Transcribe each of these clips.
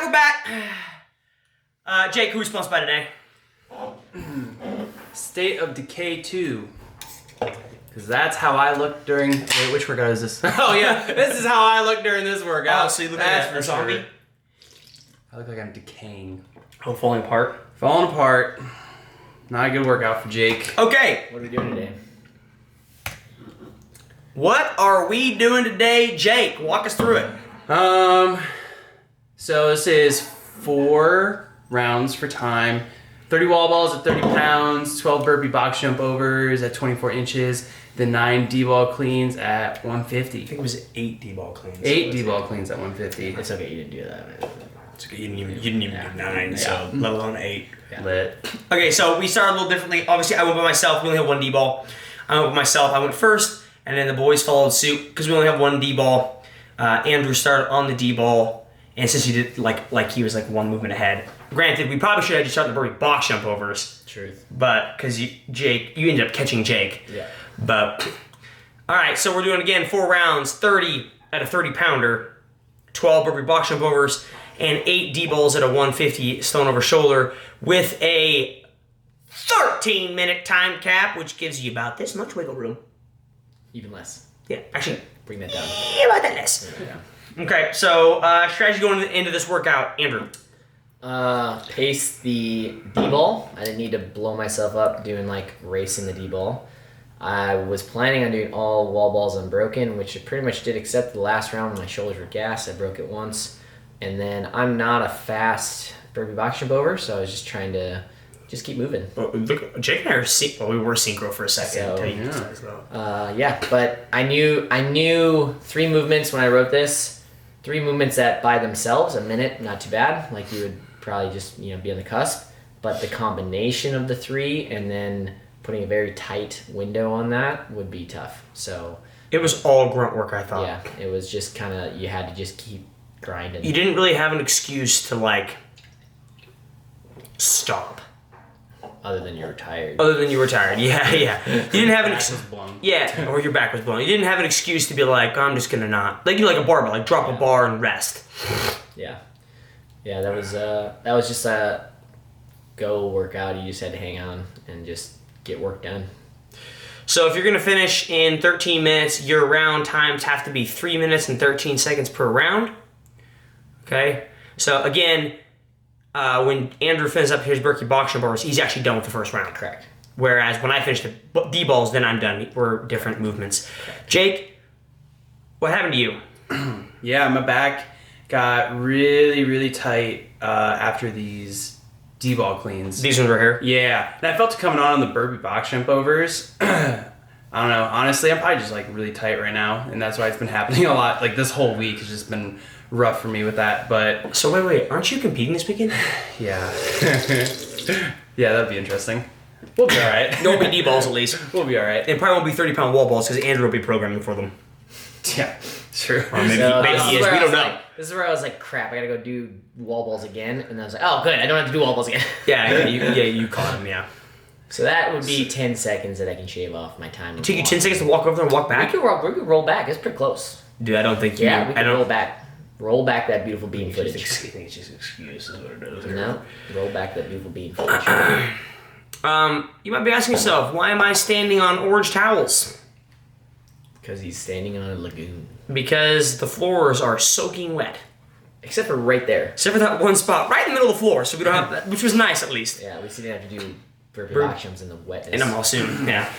we're back. Jake, who we sponsored by today? State of Decay 2. Because that's how I look during... Wait, which workout is this? Oh, yeah. This is how I look during this workout. Oh, so you look like a zombie? Sure. I look like I'm decaying. Oh, falling apart? Falling apart. Not a good workout for Jake. Okay. What are we doing today? What are we doing today, Jake? Walk us through it. So this is 4 rounds for time. 30 wall balls at 30 pounds, 12 burpee box jump overs at 24 inches, the 9 D-ball cleans at 150. I think it was 8 D-ball cleans. 8 D-ball cleans at 150. It's okay, you didn't do that. It's okay, you didn't even do 9, so let alone 8. Yeah. Lit. Okay, so we started a little differently. Obviously, I went by myself. We only have 1 D-ball. I went by myself. I went first, and then the boys followed suit because we only have 1 D-ball. Andrew started on the D-ball, and since he did like he was like 1 movement ahead. Granted, we probably should have just started the burpee box jump overs. Truth. But because you ended up catching Jake. Yeah. But all right, so we're doing again 4 rounds, 30 at a 30-pounder, 12 burpee box jump overs, and 8 D-balls at a 150 stone over shoulder with a 13-minute time cap, which gives you about this much wiggle room. Even less. Yeah, actually, Bring that down. yeah, about that less. Yeah. Okay, so strategy going into this workout, Andrew. Pace the D-ball. I didn't need to blow myself up doing like racing the D-ball. I was planning on doing all wall balls unbroken, which I pretty much did except the last round when my shoulders were gassed. I broke it once. And then I'm not a fast burpee box jump over, so I was just trying to just keep moving. Well, look, Jake and I we were synchro for a second. So, yeah, but I knew 3 movements when I wrote this. 3 movements that by themselves, a minute, not too bad. Like you would probably just be on the cusp. But the combination of the 3 and then putting a very tight window on that would be tough. So it was all grunt work, I thought. yeah, it was just kind of, you had to just keep grinding. You didn't really have an excuse to like stop. Other than you were tired. Other than you were tired, yeah. You didn't have an excuse. blown. Yeah, or your back was blown. You didn't have an excuse to be like, I'm just gonna not like a barbell, like drop a bar and rest. Yeah, that was just a go workout. You just had to hang on and just get work done. So if you're gonna finish in 13 minutes, your round times have to be 3 minutes and 13 seconds per round. Okay. So again, when Andrew finishes up his burpee box jump overs, he's actually done with the first round. Correct. Whereas when I finish the D-balls, then I'm done. We're different movements. Correct. Jake, what happened to you? Yeah, my back got really, really tight after these D-ball cleans. These ones right here? Yeah, and I felt it coming on the burpee box jump overs. I don't know. Honestly, I'm probably just like really tight right now, and that's why it's been happening a lot. Like this whole week has just been rough for me with that. But So wait, aren't you competing this weekend? yeah, yeah, that'd be interesting. We'll be all right. There won't be D-balls at least. We'll be all right. It probably won't be 30-pound wall balls because Andrew will be programming for them. Yeah, true. Or maybe, So maybe this he is is. where We I don't was know. like- this is where I was like, crap, I gotta go do wall balls again. And I was like, oh, good, I don't have to do wall balls again. Yeah, you caught him, yeah. So that would be 10 seconds that I can shave off my time. Take you 10 seconds to walk over there and walk We back? could roll back. It's pretty close. Dude, I don't think you... Yeah, we I can don't... roll back. Roll back that beautiful bean footage. I think it's just excuses what it is. No, roll back that beautiful bean footage. You might be asking yourself, why am I standing on orange towels? Because he's standing on a lagoon. Because the floors are soaking wet. Except for right there. Except for that one spot right in the middle of the floor, so we don't have that, which was nice at least. Yeah, at least he didn't have to do burpee box jumps in the wetness. And I'm all soon, yeah.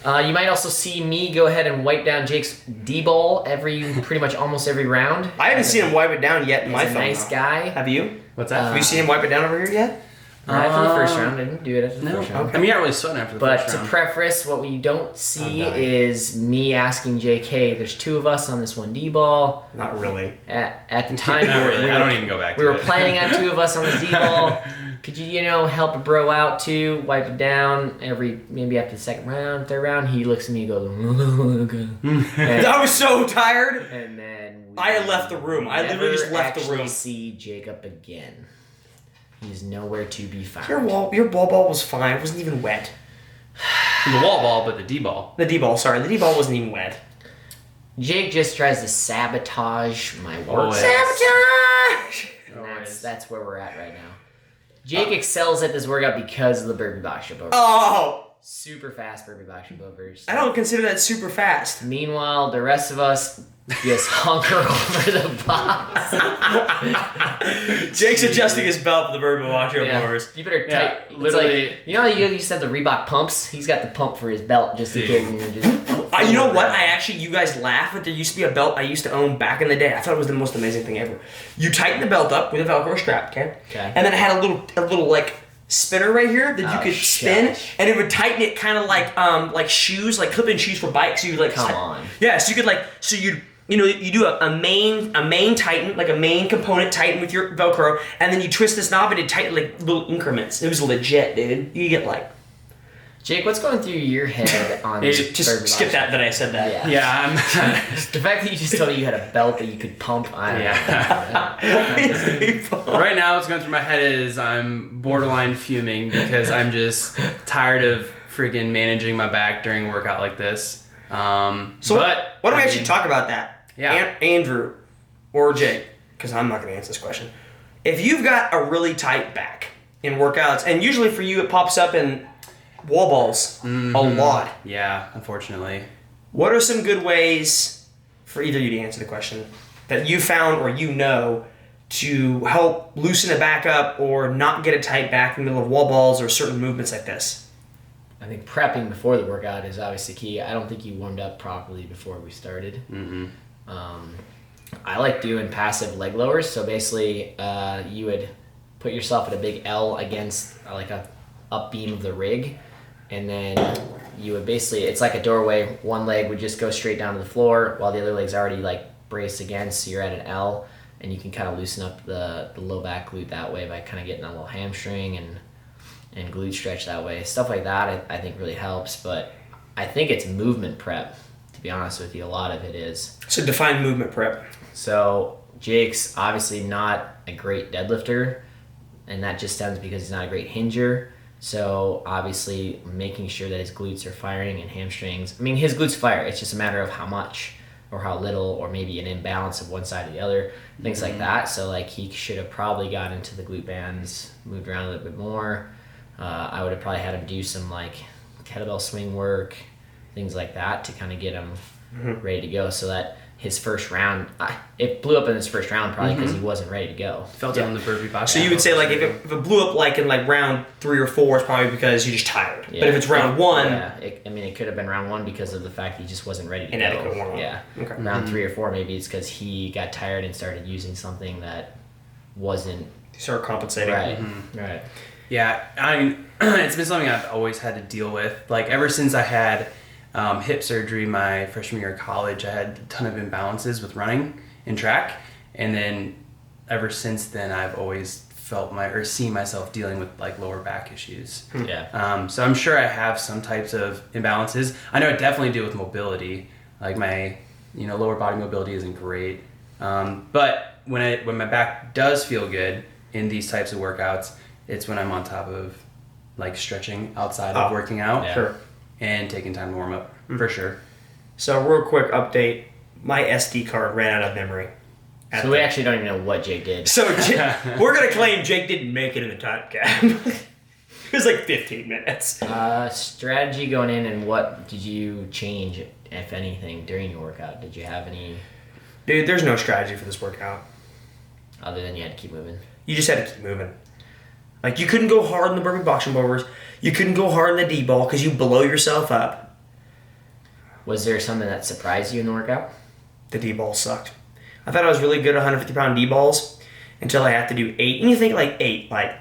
You might also see me go ahead and wipe down Jake's D-ball pretty much almost every round. I haven't seen him wipe it down yet in my He's a phone. nice guy. Have you? What's that? Have you seen him wipe it down over here yet? Not after the first round. I didn't do it after the No. first round. I mean, you're not really sweating after the But first to round. preface, what we don't see I'm dying. is me asking Jake, hey, there's 2 of us on this 1 D-ball. Not really. At the time, Not really. I don't even go back to we were it. planning on 2 of us on the D-ball. Could you, help a bro out too? Wipe it down maybe after the 2nd round, 3rd round. He looks at me and goes, and, I was so tired. and then I had left the room. I literally just left the room. See Jacob again. He's nowhere to be found. Your ball was fine. It wasn't even wet. The wall ball, but the D-ball. The D-ball, sorry. The D-ball wasn't even wet. Jake just tries to sabotage my work. Always. Sabotage! Now That's where we're at right now. Jake excels at this workout because of the burpee box jump overs. Oh! Super fast burpee box jump overs. I don't consider that super fast. Meanwhile, the rest of us just hunker over the box. Jake's adjusting his belt for the burpee box jump overs. You better tight. Yeah, literally. Like, you know how you used to have the Reebok pumps? He's got the pump for his belt just in case you're just... You know what? You guys laugh, but there used to be a belt I used to own back in the day. I thought it was the most amazing thing ever. You tighten the belt up with a Velcro strap, okay? And then it had a little like spinner right here that you could spin, and it would tighten it kind of like shoes, like clip-in shoes for bikes. So you like come on. Yeah, so you could you do a main tighten, like a main component tighten with your Velcro, and then you twist this knob and it tighten like little increments. It was legit, dude. You get like. Jake, what's going through your head on this? Just skip that I said that. Yeah, I'm the fact that you just told me you had a belt that you could pump. Right now what's going through my head is I'm borderline fuming because I'm just tired of freaking managing my back during a workout like this. Why don't we actually talk about that? Yeah. Andrew or Jake, because I'm not going to answer this question. If you've got a really tight back in workouts, and usually for you it pops up in wall balls a lot. Yeah, unfortunately. What are some good ways for either of you to answer the question that you found or you know to help loosen it back up or not get a tight back in the middle of wall balls or certain movements like this? I think prepping before the workout is obviously key. I don't think you warmed up properly before we started. I like doing passive leg lowers. So basically, you would put yourself at a big L against like a up beam of the rig, and then you would basically, it's like a doorway. One leg would just go straight down to the floor while the other leg's already like braced against, so you're at an L, and you can kind of loosen up the low back glute that way by kind of getting a little hamstring and glute stretch that way. Stuff like that I think really helps, but I think it's movement prep, to be honest with you. A lot of it is. So define movement prep. So Jake's obviously not a great deadlifter, and that just stems because he's not a great hinger. So obviously making sure that his glutes are firing and hamstrings. I mean, his glutes fire. It's just a matter of how much or how little, or maybe an imbalance of one side or the other, things like that. So like he should have probably got into the glute bands, moved around a little bit more. I would have probably had him do some like kettlebell swing work, things like that to kind of get him ready to go, so that his first round, it blew up in his first round probably because he wasn't ready to go. Felt it on the burpee box. So you would say like if it blew up like in like round 3 or 4, it's probably because you're just tired. Yeah. But if it's round 1, it could have been round 1 because of the fact he just wasn't ready to inadequate go. warm-up. Yeah. Okay. Round 3 or 4, maybe it's because he got tired and started using something that wasn't. You start compensating. Right. Right. Yeah, I mean, it's been something I've always had to deal with. Like ever since I had hip surgery my freshman year of college, I had a ton of imbalances with running and track, and then ever since then I've always felt seen myself dealing with like lower back issues. Yeah. So I'm sure I have some types of imbalances. I know I definitely deal with mobility. Like my lower body mobility isn't great. But when my back does feel good in these types of workouts, it's when I'm on top of like stretching outside of working out. Yeah. Sure. And taking time to warm up, for sure. So real quick update, my SD card ran out of memory. So we actually don't even know what Jake did. So we're going to claim Jake didn't make it in the time cap. It was like 15 minutes. Strategy going in, and what did you change, if anything, during your workout? Did you have any... Dude, there's no strategy for this workout. Other than you had to keep moving? You just had to keep moving. Like, you couldn't go hard in the burpee box jump overs. You couldn't go hard in the D-ball because you blow yourself up. Was there something that surprised you in the workout? The D-ball sucked. I thought I was really good at 150-pound D-balls until I had to do 8. And you think, like, 8, like...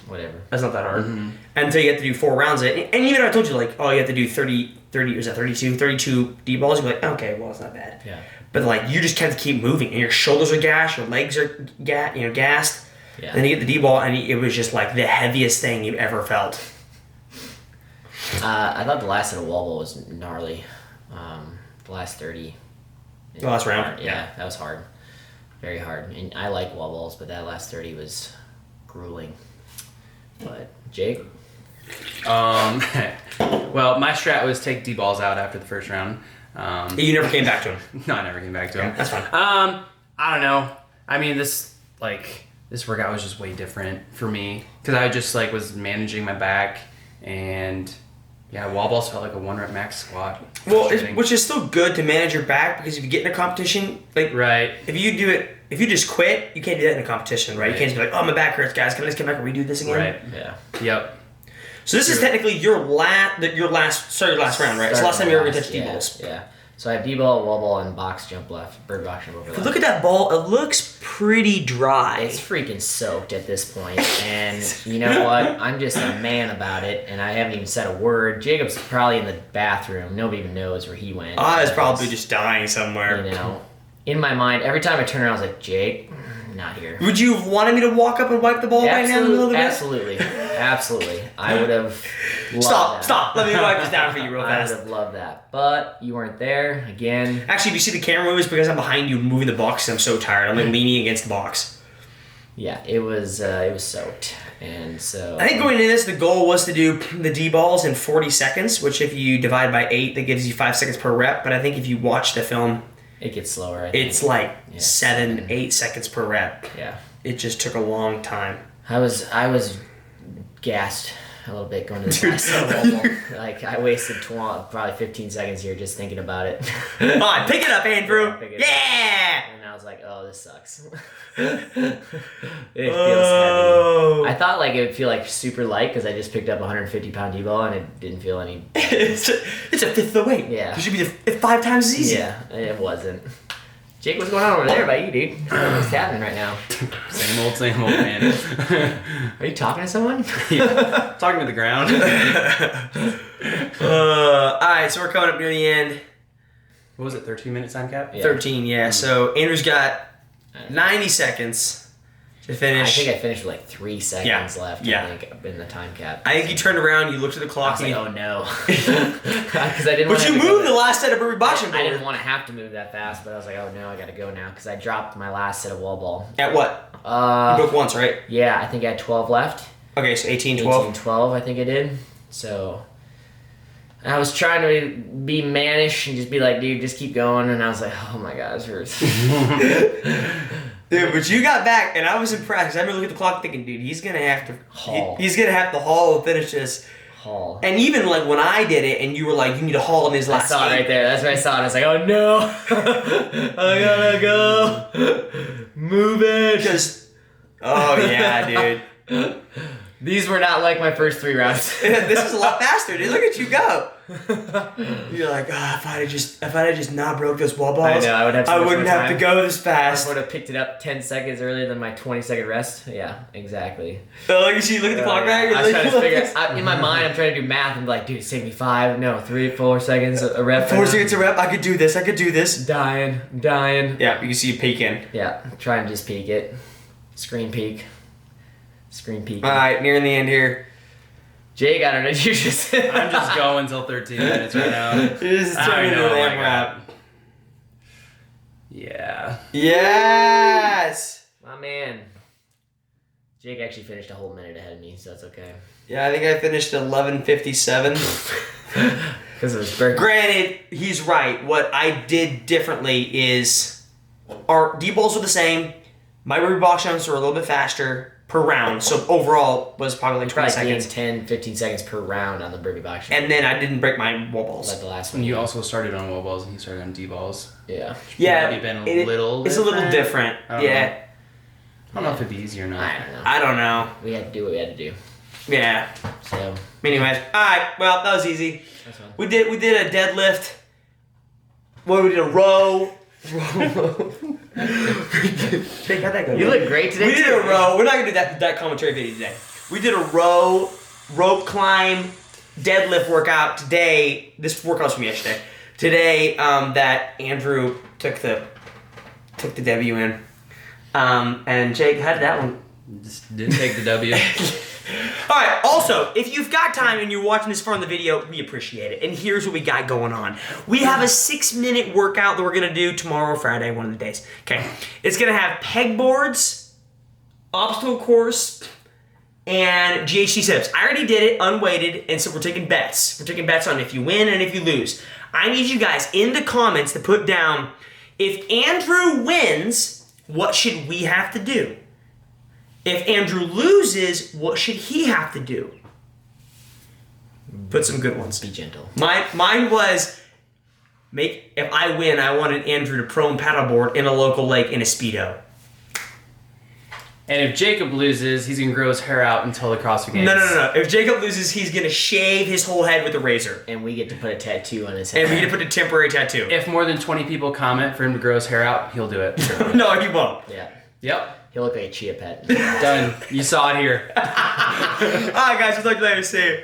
Whatever. That's not that hard. Until you have to do 4 rounds of it. And even if I told you, like, oh, you have to do 32 D-balls, you'd be like, okay, well, it's not bad. Yeah. But, like, you just have to keep moving. And your shoulders are gashed, your legs are gassed. Yeah. And then you get the D-ball, and it was just, like, the heaviest thing you've ever felt. I thought the last set of wall ball was gnarly. The last 30. The last round? Yeah, that was hard. Very hard. And I like wall balls, but that last 30 was grueling. But, Jake? Well, my strat was take D-balls out after the first round. You never came back to him? No, I never came back to him. That's fine. I don't know. I mean, this this workout was just way different for me because I just like was managing my back and wall balls felt like a 1 rep max squat. Well, which is still good to manage your back because if you get in a competition, like if you just quit, you can't do that in a competition, right? You can't just be like, oh, my back hurts, guys. Can I just come back and redo this again? Right. Yeah. Yep. So this is technically your last round, right? It's the last time you ever touched D-balls. Yeah. So I have D-ball, wall ball, and box jump left. Bird box jump over left. Look at that ball. It looks pretty dry. It's freaking soaked at this point. And you know what? I'm just a man about it, and I haven't even said a word. Jacob's probably in the bathroom. Nobody even knows where he went. I was probably just dying somewhere. You know, in my mind, every time I turn around, I was like, Jake, not here. Would you have wanted me to walk up and wipe the ball right now in the middle of the day? Absolutely. I would have loved that. Stop. Let me wipe this down for you real fast. I would have loved that. But you weren't there again. Actually, if you see the camera move, it's because I'm behind you moving the box and I'm so tired. I'm like leaning against the box. Yeah, it was soaked. And so I think going into this, the goal was to do the D-balls in 40 seconds, which if you divide by 8, that gives you 5 seconds per rep. But I think if you watch the film, it gets slower. It's like 7, 8 seconds per rep. Yeah. It just took a long time. I was gassed a little bit going to this last level. Like I wasted probably 15 seconds here just thinking about it. Come on, pick it up, Andrew. Yeah. And I was like, oh, this sucks. It feels heavy. I thought like it would feel like super light because I just picked up a 150-pound D-ball and it didn't feel any. It's a fifth of the weight. Yeah. It should be 5 times as easy. Yeah, it wasn't. Jake, what's going on over there by you, dude? What's happening right now? Same old, man. Are you talking to someone? Yeah, talking to the ground. Alright, so we're coming up near the end. What was it, 13-minute time cap? Yeah. 13, yeah. So Andrew's got 90 seconds to finish. I think I finished with like 3 seconds left, I think, in the time cap. I think you turned around, you looked at the clock. I was like, oh no. Because I didn't But you moved the last set of burpee box jump. I didn't want to have to move that fast, but I was like, oh no, I gotta go now. Because I dropped my last set of wall ball. At what? You broke once, right? Yeah, I think I had 12 left. Okay, so 18, 12? 18, 12, I think I did. So I was trying to be mannish and just be like, dude, just keep going. And I was like, oh my God, this hurts. Dude, but you got back, and I was impressed. 'Cause I remember looking at the clock thinking, dude, he's going to have to haul. He's going to have to haul and finish this. Haul. And even like when I did it, and you were like, you need to haul in his last I saw it right there. That's where I saw it. I was like, oh no. I gotta go. Move it. Just, oh yeah, dude. These were not like my first 3 rounds. This is a lot faster, dude. Look at you go. You're like, if I had just not broke those wall balls, I know, I wouldn't have to go this fast. I would have picked it up 10 seconds earlier than my 20-second rest. Yeah, exactly. So look at you, look at the clock back. I was trying to figure in my mind, I'm trying to do math and be like, dude, it saved me 3, 4 seconds a rep. 4 seconds a rep. I could do this. Dying. Yeah, you can see you peeking. Yeah, try and just peek it. Screen peek. All right, nearing the end here. Jake, I don't know. You just. I'm just going till 13 minutes right now. Just turn into a lamb wrap. Yeah. Yes. My man. Jake actually finished a whole minute ahead of me, so that's okay. Yeah, I think I finished at 11:57. Because it was birthday. Granted, he's right. What I did differently is our D-balls were the same. My burpee box jumps were a little bit faster per round, so overall was probably like 20 seconds. 10, 15 seconds per round on the burpee box jump. And then I didn't break my wall balls. Like the last one. And you also started on wall balls and he started on D balls. Yeah. Yeah. Maybe been a little It's a little different. Yeah. I don't know if it'd be easy or not. I don't know. know. We had to do what we had to do. Yeah. So. Anyways, all right. Well, that was easy. That's fine. We did a deadlift. We did a row. Jake, how'd that go? You look great today. We did a row. We're not gonna do that commentary video today. We did a row, rope climb, deadlift workout today. This workout's from yesterday. Today, that Andrew took the W in. And Jake, how did that one? Just didn't take the W. All right. Also, if you've got time and you're watching this far in the video, we appreciate it. And here's what we got going on. We have a 6-minute workout that we're going to do tomorrow or Friday, one of the days. Okay. It's going to have pegboards, obstacle course, and GHD sit-ups. I already did it unweighted, and so we're taking bets. We're taking bets on if you win and if you lose. I need you guys in the comments to put down, if Andrew wins, what should we have to do? If Andrew loses, what should he have to do? Put some good ones. Be gentle. Mine was if I win, I wanted Andrew to prone paddleboard in a local lake in a Speedo. And if Jacob loses, he's gonna grow his hair out until the CrossFit Games. No. If Jacob loses, he's gonna shave his whole head with a razor. And we get to put a tattoo on his head. And we get to put a temporary tattoo. If more than 20 people comment for him to grow his hair out, he'll do it. No, he won't. Yeah. Yep. He'll look like a chia pet. Done. You saw it here. Alright guys, we'll talk to you later. See you.